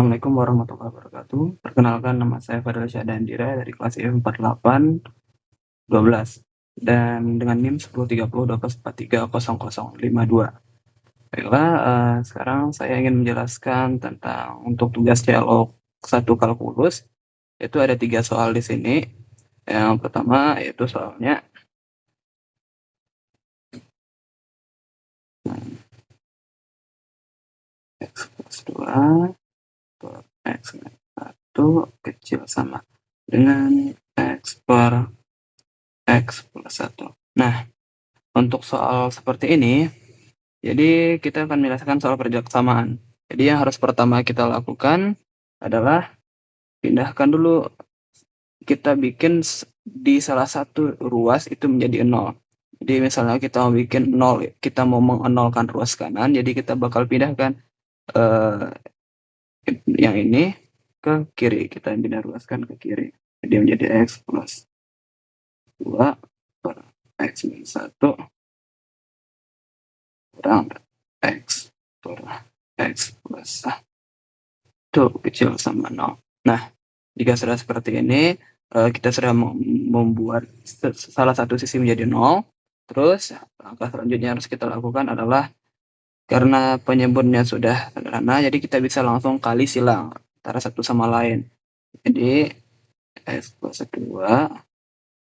Assalamualaikum warahmatullahi wabarakatuh. Perkenalkan, nama saya Fadil Syahdan-Andira dari kelas IF4812 dan dengan NIM 103020430052. Baiklah, sekarang saya ingin menjelaskan tentang untuk tugas dialog 1 kalkulus. Itu ada 3 soal di sini. Yang pertama yaitu soalnya X plus 2 per X minus 1 kecil sama dengan X per X plus 1. Nah, untuk soal seperti ini, jadi kita akan menyelesaikan soal perjaksamaan. Jadi yang harus pertama kita lakukan adalah pindahkan dulu, kita bikin di salah satu ruas itu menjadi 0. Jadi misalnya kita mau bikin 0, kita mau mengenolkan ruas kanan, jadi kita bakal pindahkan yang ini ke kiri, kita pindah ruaskan ke kiri. Jadi menjadi X plus 2 per X minus 1 kurang X per X plus 1 kecil sama 0. Nah, jika sudah seperti ini, kita sudah membuat salah satu sisi menjadi 0. Terus langkah selanjutnya harus kita lakukan adalah, karena penyebutnya sudah sederhana, jadi kita bisa langsung kali silang antara satu sama lain. Jadi X plus 2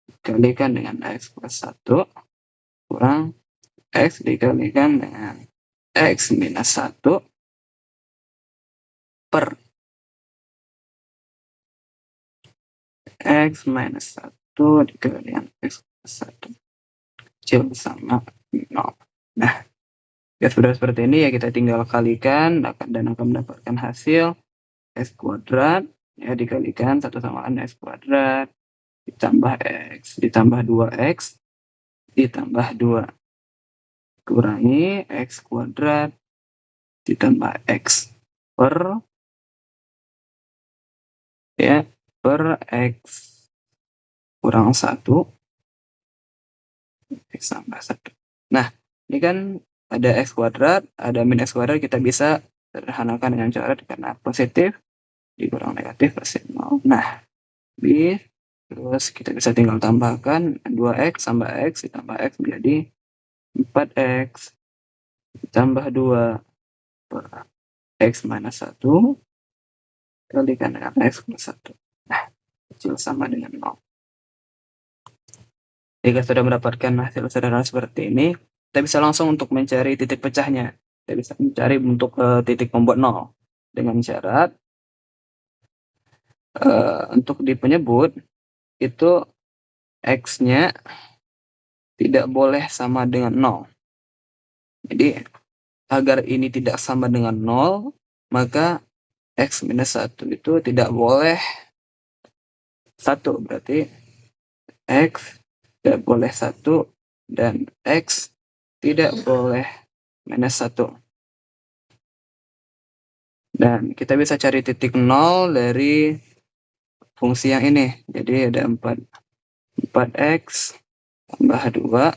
dikalikan dengan X plus 1 kurang X dikalikan dengan X minus 1 per X minus 1 dikalikan X plus 1 kecil sama 0. Nah, ya sudah seperti ini, ya kita tinggal kalikan dan akan mendapatkan hasil X kuadrat ya dikalikan 1 sama X kuadrat ditambah X ditambah 2X ditambah 2 kurangi X kuadrat ditambah X per X kurang 1 X tambah 1. Nah, ini kan ada X kuadrat, ada min X kuadrat, kita bisa sederhanakan dengan cara karena positif dikurang negatif pasti 0. Nah, terus kita bisa tinggal tambahkan 2X tambah X ditambah X menjadi 4X ditambah 2 per X minus 1 dikalikan dengan X plus 1. Nah, kecil sama dengan 0. Jika sudah mendapatkan hasil sederhana seperti ini, kita bisa langsung untuk mencari titik pecahnya. Kita bisa mencari untuk titik membuat 0 dengan syarat untuk di penyebut itu X-nya tidak boleh sama dengan 0. Jadi agar ini tidak sama dengan 0, maka X minus 1 itu tidak boleh 1. Berarti X tidak boleh 1 dan X tidak boleh minus 1. Dan kita bisa cari titik 0 dari fungsi yang ini. Jadi ada 4X tambah 2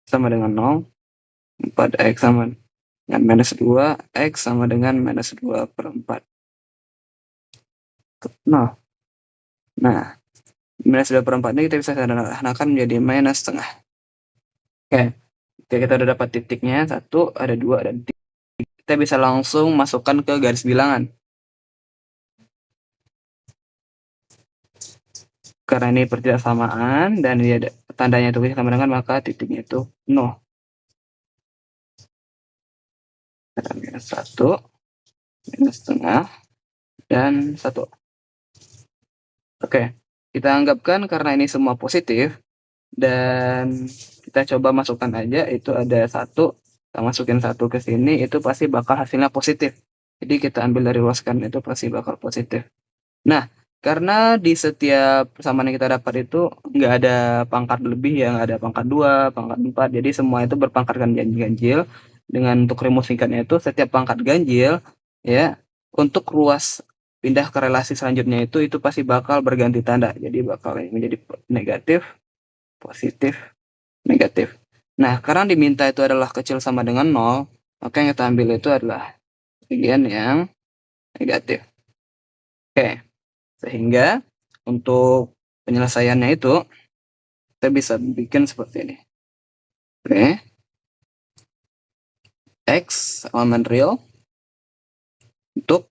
sama dengan 0. 4X sama dengan minus 2, X sama dengan minus 2 per 4. Nah, minus 2 per 4 ini kita bisa sederhanakan menjadi minus setengah. Oke, kita udah dapat titiknya, 1, ada 2, ada 3. Kita bisa langsung masukkan ke garis bilangan. Karena ini pertidaksamaan dan ini ada tandanya itu sama dengan, maka titiknya itu 0. Ada minus 1, minus setengah, dan 1. Oke, kita anggapkan karena ini semua positif, dan kita coba masukkan aja, itu ada 1, kita masukin 1 ke sini, itu pasti bakal hasilnya positif. Jadi kita ambil dari ruas kanan itu pasti bakal positif. Nah, karena di setiap persamaan yang kita dapat itu nggak ada pangkat lebih ya, nggak ada pangkat 2, pangkat 4, jadi semua itu berpangkat ganjil. Dengan untuk rumus singkatnya itu setiap pangkat ganjil ya, untuk ruas pindah ke relasi selanjutnya itu pasti bakal berganti tanda. Jadi bakal menjadi negatif, positif, negatif. Nah, karena diminta itu adalah kecil sama dengan 0, maka yang kita ambil itu adalah bagian yang negatif. Oke, sehingga untuk penyelesaiannya itu kita bisa bikin seperti ini. Oke, X elemen real, untuk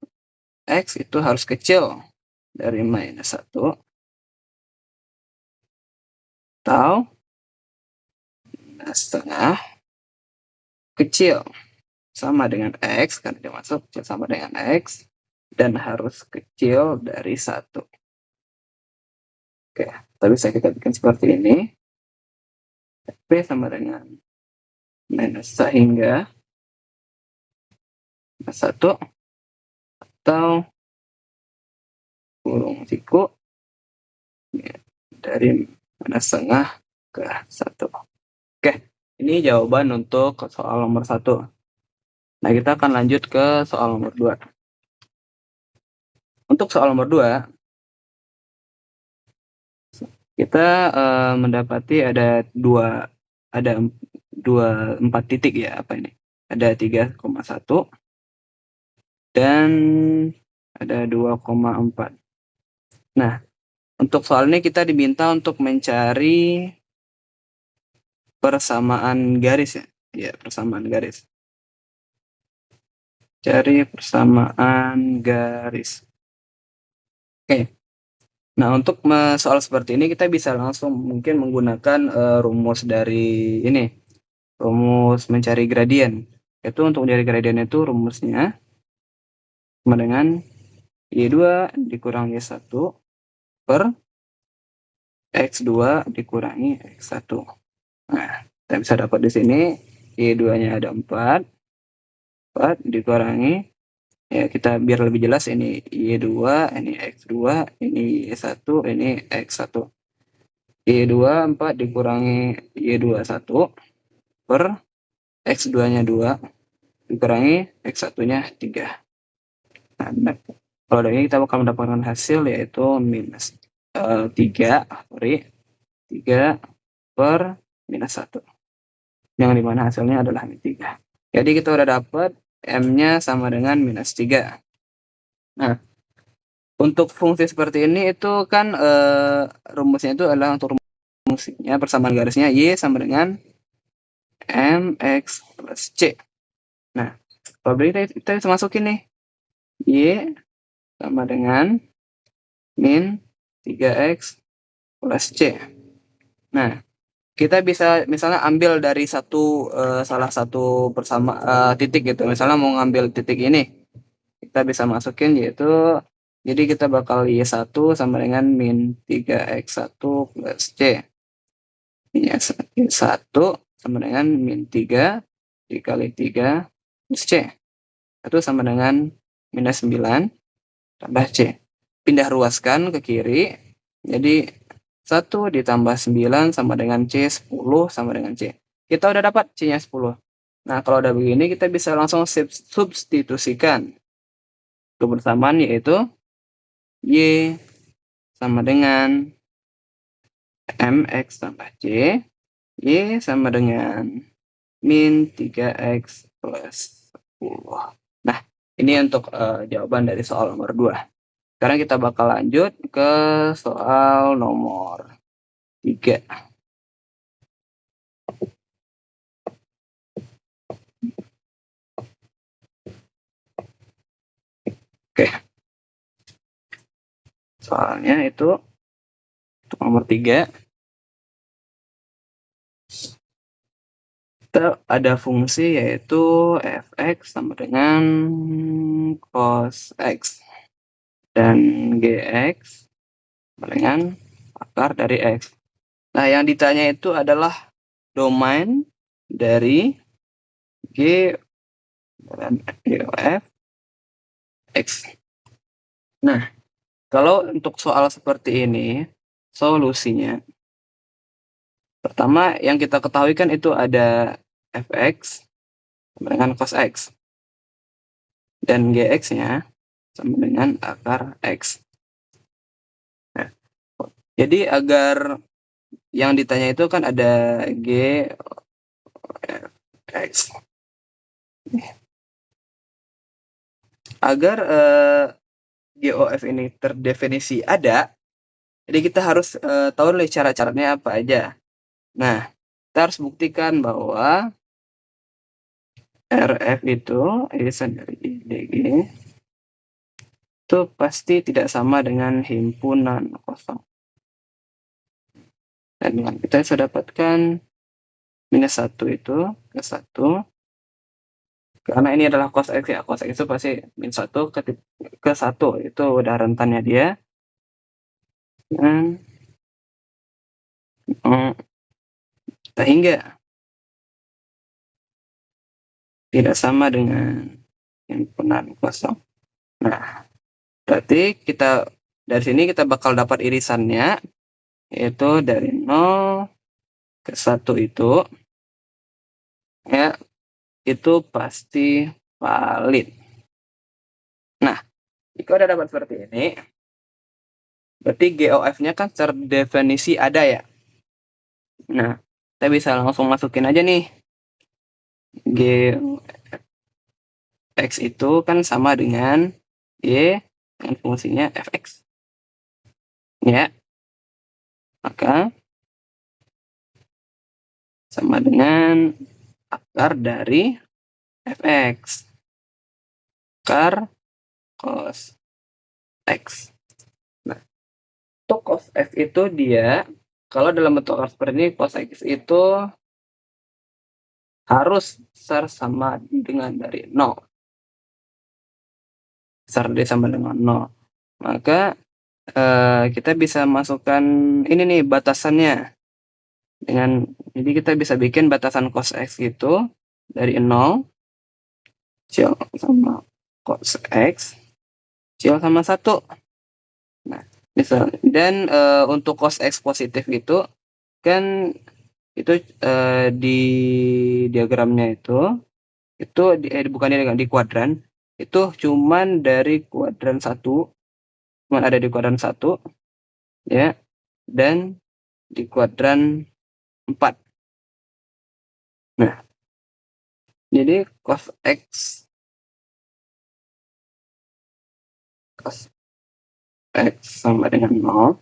X itu harus kecil dari minus 1 atau setengah kecil sama dengan X, karena dia masuk kecil sama dengan X, dan harus kecil dari 1. Oke, tapi bisa kita bikin seperti ini. P sama dengan minus sehingga 1 atau kurung siku dari minus setengah ke 1. Oke, ini jawaban untuk soal nomor 1. Nah, kita akan lanjut ke soal nomor 2. Untuk soal nomor 2, kita mendapati ada 4 titik ya, apa ini? Ada 3,1 dan ada 2,4. Nah, untuk soal ini kita diminta untuk mencari persamaan garis ya. Ya, persamaan garis. Cari persamaan garis. Oke. Nah, untuk soal seperti ini kita bisa langsung mungkin menggunakan rumus dari ini. Rumus mencari gradien. Itu untuk mencari gradien itu rumusnya sama dengan Y2 dikurangi Y1 per X2 dikurangi X1. Nah, kita bisa dapat di sini Y2-nya ada 4 dikurangi, ya kita biar lebih jelas, ini Y2, ini X2, ini Y1, ini X1. Y2 4 dikurangi Y2 1 per X2-nya 2 dikurangi X1-nya 3. Nah, kalau dari ini kita bakal mendapatkan hasil yaitu minus 3 per minus 1. Yang dimana hasilnya adalah minus 3. Jadi kita udah dapat M-nya sama dengan minus 3. Nah, untuk fungsi seperti ini itu kan rumusnya itu adalah untuk fungsinya persamaan garisnya Y sama dengan MX plus C. Nah, kalau begini kita bisa masukin nih. Y sama dengan min 3X plus C. Nah, kita bisa misalnya ambil dari salah satu titik gitu. Misalnya mau ngambil titik ini, kita bisa masukin yaitu, jadi kita bakal Y1 sama dengan min 3X1 plus C. Y1 sama dengan min 3 dikali 3 plus C. Itu sama dengan minus 9 tambah C. Pindah ruaskan ke kiri, jadi 1 ditambah 9 sama dengan C, 10 sama dengan C. Kita udah dapat C-nya 10. Nah, kalau udah begini kita bisa langsung substitusikan kebersamaan, yaitu Y sama dengan MX tambah C, Y sama dengan min 3X plus 10. Nah, ini untuk jawaban dari soal nomor 2. Sekarang kita bakal lanjut ke soal nomor 3. Oke. Soalnya itu untuk nomor 3. Kita ada fungsi yaitu fx sama dengan cos x dan gx sama dengan akar dari x. Nah, yang ditanya itu adalah domain dari g dan f x. Nah, kalau untuk soal seperti ini, solusinya pertama yang kita ketahui kan itu ada fx sama dengan cos x dan gx-nya sama dengan akar x. Nah, jadi agar yang ditanya itu kan ada g x. agar GOF ini terdefinisi ada, jadi kita harus tahu nih cara-caranya apa aja. Nah, kita harus buktikan bahwa RF itu irisan dari IDG itu pasti tidak sama dengan himpunan kosong. Dan yang kita sudah dapatkan minus 1 itu ke 1, karena ini adalah cos X ya, cos X itu pasti min 1 ke 1, itu udah rentannya dia. Dan sehingga tidak sama dengan himpunan kosong. Nah, berarti kita dari sini kita bakal dapat irisannya, yaitu dari 0 ke 1 itu, ya, itu pasti valid. Nah, jika udah dapat seperti ini, berarti GOF-nya kan terdefinisi ada ya. Nah, kita bisa langsung masukin aja nih. X itu kan sama dengan Y dengan fungsinya fx. Ya, maka sama dengan akar dari fx. Akar cos x. Nah, untuk cos x itu dia, kalau dalam bentuk akar seperti ini, cos x itu harus besar sama dengan dari 0. Besar dia sama dengan 0. Maka kita bisa masukkan ini nih batasannya. Jadi kita bisa bikin batasan cos x itu dari 0, kecil sama cos x, kecil sama 1. Nah, misal, dan untuk cos x positif itu kan itu di diagramnya itu bukan di kuadran, itu cuman dari kuadran 1, cuman ada di kuadran 1 ya, dan di kuadran 4. Nah, jadi cos x sama dengan 0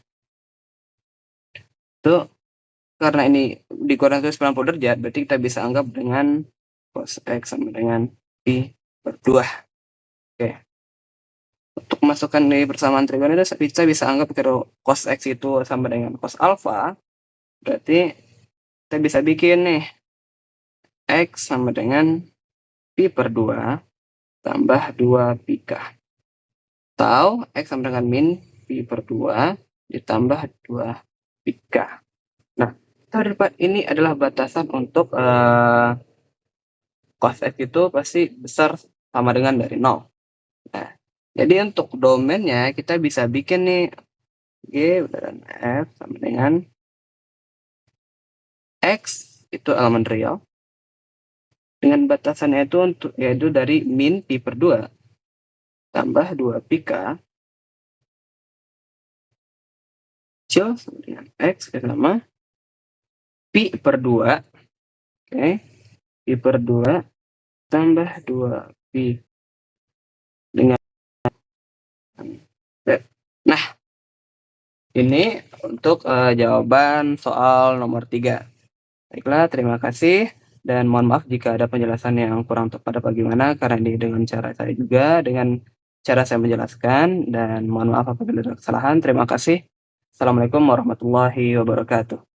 itu, karena ini di kuadran 90 derajat, berarti kita bisa anggap dengan cos x sama dengan pi per 2. Oke. Untuk masukkan di persamaan trigonometri kita bisa anggap kalau cos x itu sama dengan cos alfa, berarti kita bisa bikin nih x sama dengan pi per 2 tambah 2 pi k. Atau x sama dengan min pi per 2 ditambah 2 pi k. Nah, ini adalah batasan untuk cos x itu pasti besar sama dengan dari 0. Nah, jadi untuk domainnya kita bisa bikin nih G dan F sama dengan X itu elemen real dengan batasannya itu yaitu dari min pi per 2 tambah 2 pi k kecil sama dengan X sama pi per 2, oke, pi per 2 tambah 2 pi dengan. Nah, ini untuk jawaban soal nomor 3. Baiklah, terima kasih dan mohon maaf jika ada penjelasan yang kurang tepat atau bagaimana, karena ini dengan cara saya juga, dengan cara saya menjelaskan, dan mohon maaf apabila ada kesalahan. Terima kasih. Assalamualaikum warahmatullahi wabarakatuh.